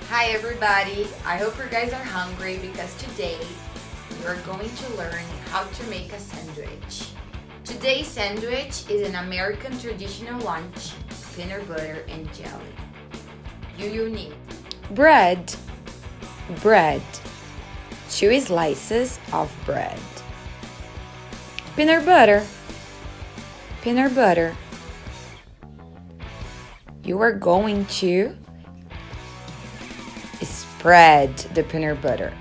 Hi everybody, I hope you guys are hungry because today we're going to learn how to make a sandwich. Today's sandwich is an American traditional lunch, peanut butter and jelly. You need bread, 2 slices of bread, peanut butter, you are going to spread the peanut butter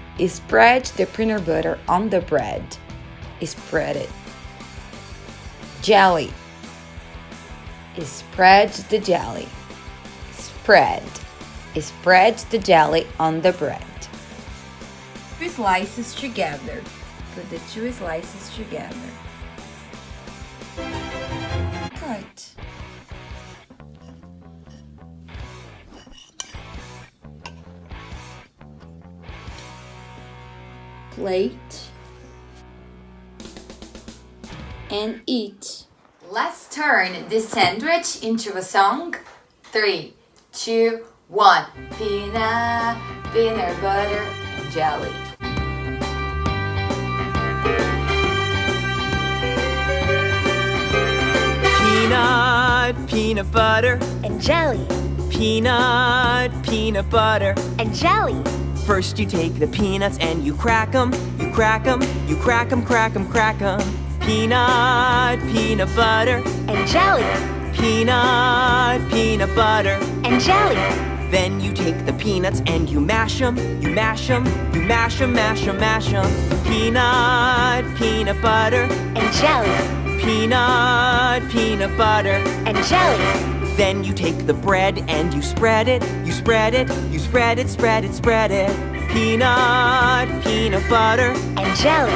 on the bread. Spread it. Jelly. Spread the jelly. Spread the jelly on the bread. 2 slices together. Put the 2 slices together. Cut. Plate and eat. Let's turn this sandwich into a song. 3, 2, 1. Peanut butter and jelly. Peanut butter and jelly. Peanut butter and jelly. First you take the peanuts and you crack 'em. Crack 'em. Peanut butter and jelly. Peanut butter and jelly. Then you take the peanuts and you mash 'em. Mash 'em. Peanut butter and jelly. Peanut butter and jelly. Then you take the bread and you spread it. Spread it. Peanut butter and jelly.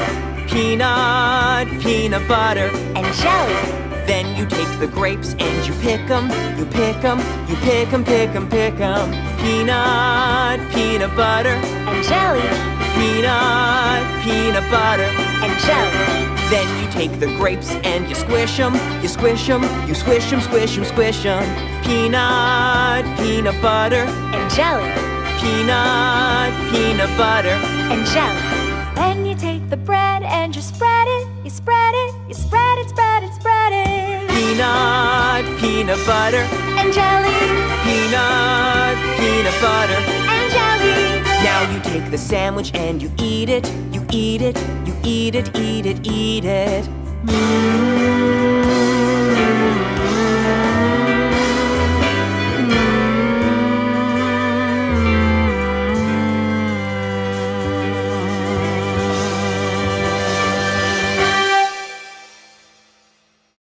Peanut butter and jelly. Then you take the grapes and you pick 'em. Peanut butter and jelly. Peanut butter and jelly. Then you take the grapes and you squish 'em. Squish 'em. Peanut butter and jelly. Peanut butter and jelly. Then you take the bread and you spread it. Spread it. Peanut butter and jelly. Peanut butter and jelly. Now you take the sandwich and you eat it. Mmm.